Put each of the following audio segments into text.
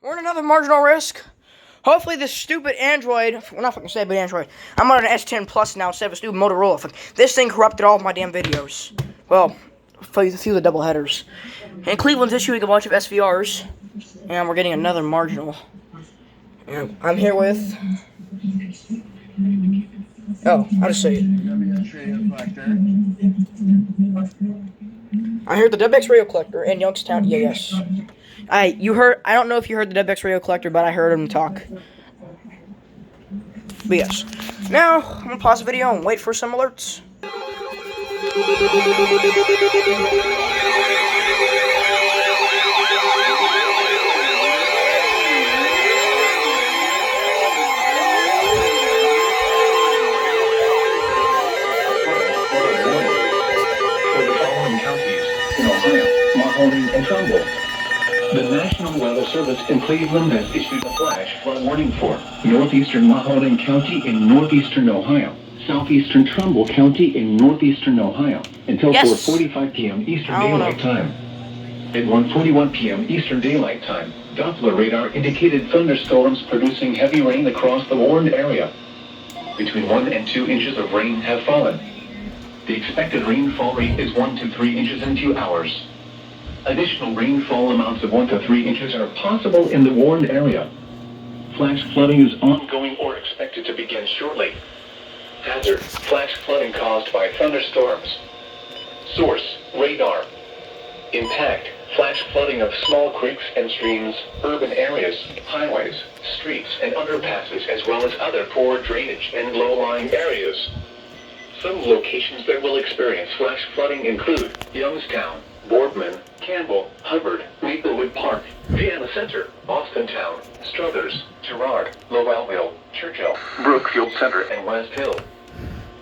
We're in another marginal risk. Hopefully this stupid Android, well not fucking stupid Android, I'm on an S10 Plus now instead of a stupid Motorola. This thing corrupted all of my damn videos. Well, a few of the double headers. And Cleveland's issuing a bunch of SVRs. And we're getting another marginal. And I'm here with... Oh, I'll just say it. I'm here with the WX Radio Collector in Youngstown, EAS. I don't know if you heard the WX Radio Collector, but I heard him talk. But yes. Now, I'm gonna pause the video and wait for some alerts. And Trumbull. The National Weather Service in Cleveland has issued a flash flood warning for northeastern Mahoning County in northeastern Ohio, southeastern Trumbull County in northeastern Ohio, until 4:45 p.m. Eastern Daylight Time. At 1:41 p.m. Eastern Daylight Time, Doppler radar indicated thunderstorms producing heavy rain across the warned area. Between 1 and 2 inches of rain have fallen. The expected rainfall rate is 1 to 3 inches in 2 hours. Additional rainfall amounts of 1 to 3 inches are possible in the warned area. Flash flooding is ongoing or expected to begin shortly. Hazard: flash flooding caused by thunderstorms. Source: radar. Impact: flash flooding of small creeks and streams, urban areas, highways, streets, and underpasses, as well as other poor drainage and low-lying areas. Some locations that will experience flash flooding include Youngstown, Boardman, Campbell, Hubbard, Maplewood Park, Vienna Center, Austintown, Struthers, Girard, Lowellville, Churchill, Brookfield Center, and West Hill.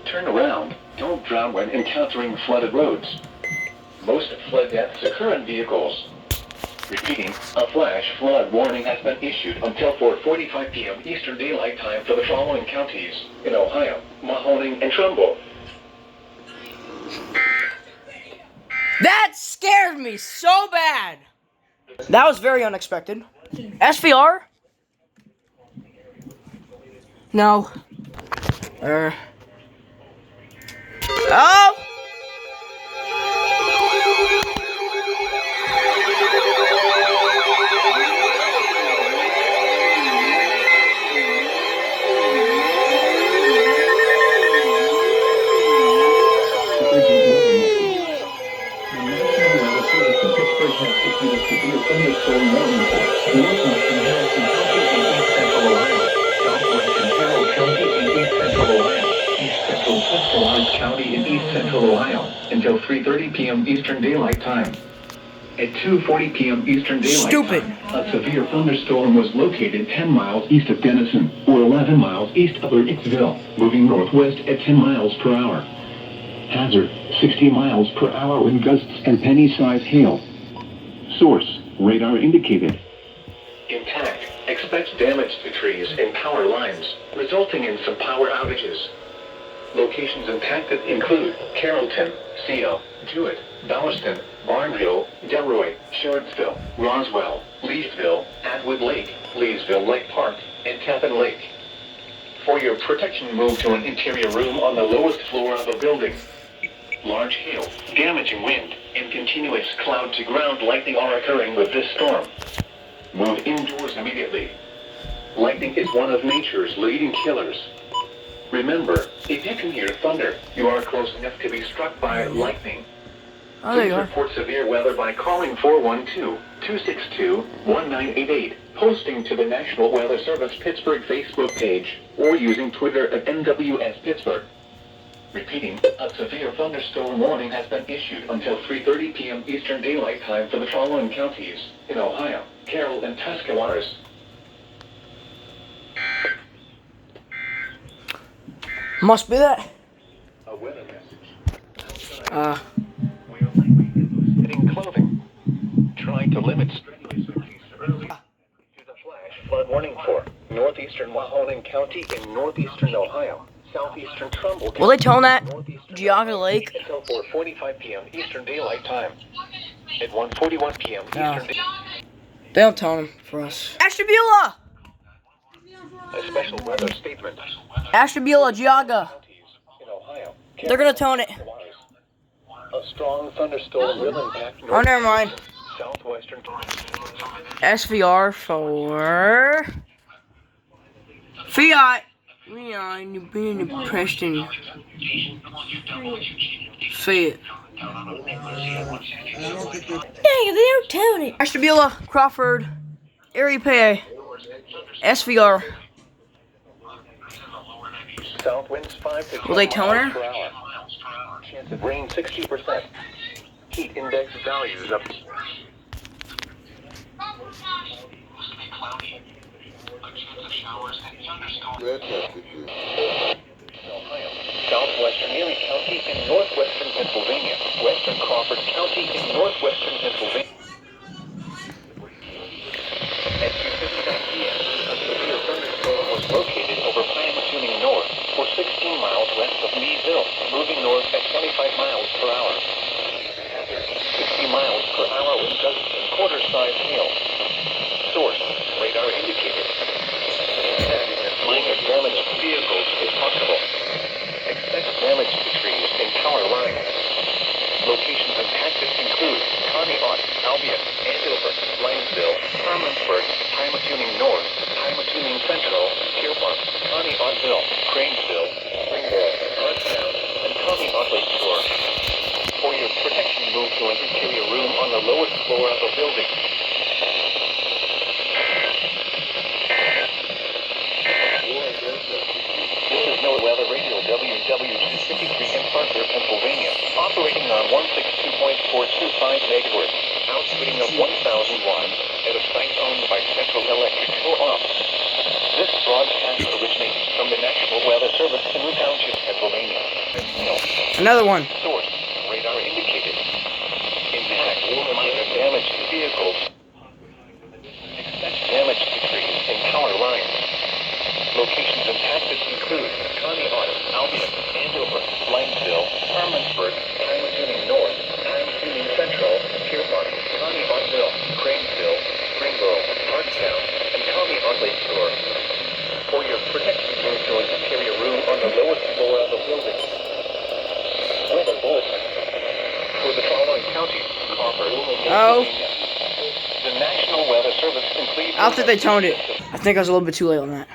Turn around. Don't drown when encountering flooded roads. Most flood deaths occur in vehicles. Repeating, a flash flood warning has been issued until 4:45 p.m. Eastern Daylight Time for the following counties in Ohio: Mahoning and Trumbull. That scared me so bad. That was very unexpected. SVR? No. Oh! County in east central Ohio until 3:30 p.m. Eastern Daylight Time. At 2:40 p.m. Eastern Daylight Time, a severe thunderstorm was located 10 miles east of Denison, or 11 miles east of Hicksville, moving northwest at 10 miles per hour. Hazard: 60 miles per hour wind gusts and penny-sized hail. Source: radar indicated. Impact: expect damage to trees and power lines, resulting in some power outages. Locations impacted include Carrollton, Seal, Jewett, Bowerston, Barnhill, Delroy, Shardsville, Roswell, Leesville, Atwood Lake, Leesville Lake Park, and Tappan Lake. For your protection, move to an interior room on the lowest floor of a building. Large hail, damaging wind, and continuous cloud-to-ground lightning are occurring with this storm. Move indoors immediately. Lightning is one of nature's leading killers. Remember, if you can hear thunder, you are close enough to be struck by lightning. Please report severe weather by calling 412-262-1988, posting to the National Weather Service Pittsburgh Facebook page, or using Twitter at NWS Pittsburgh. Repeating, a severe thunderstorm warning has been issued until 3:30 p.m. Eastern Daylight Time for the following counties in Ohio: Carroll and Tuscarawas. Must be that. A weather message. We are likely fitting clothing. Trying to limit strenuous activities early. To the flash flood warning for northeastern Mahoning County in northeastern Ohio, southeastern Trumbull County. Will they tone that? Geauga Lake? Until 4:45 p.m. Eastern Daylight Time. At 1:41 p.m. Eastern Daylight They don't tone them for us. Ashtabula! A special weather statement. Ashtabula, Giaga. In Ohio. They're gonna tone it. A strong thunderstorm will impact Oh, never mind. southwestern SVR for Fiat. Leon, you've been in Preston. Fayette. Dang, they don't tone it. Ashtabula, Crawford, Erie, PA. SVR. south winds 5 to Will they 12 tone miles her? per hour. Chance of rain 60%. Heat index values up. Ohio, southwestern Erie County in northwestern Pennsylvania, western Crawford County in northwestern Pennsylvania. At 2:59 p.m., a severe thunderstorm was located over Pine-Tuning North for 16 miles west of Meadville, moving north at 25 miles per hour. 60 miles per hour with gusts and quarter-size hail. Source, radar indicated. Minor damage to vehicles is possible. Expect damage to trees and power lines. Locations impacted include Conneaut, Albion, Andover, Linesville, Harmonsburg, Pymatuning North, Pymatuning Central, Pierpont, Conneautville, Cranesville, Springville, Hartstown, and Conneaut Lake Shore. For your protection, move to an interior room on the lowest floor of the building. This is NOAA Weather Radio WW253 in Parker, Pennsylvania, operating on 162.425 megahertz, outputting of 1,000 watts, at a site owned by Central Electric Co-op. This broadcast originates from the National Weather Service in New Township, Pennsylvania. Another one. Source, radar indicated. Impact or minor damage to vehicles. Expect damage to trees and power lines. Locations impacted include Conneaut, Albion, Andover, Linesville, Harmonsburg, Pymatuning North, Pymatuning Central, Pierpont, Conneautville, Cranesville, Springville, Hartstown, and Conneaut Lake Shore. For your protection, move to an interior room on the lowest floor of the building. Weather bulletin. For the following counties, Crawford, Pennsylvania. The National Weather Service in Cleveland. I don't think they toned it. I think I was a little bit too late on that.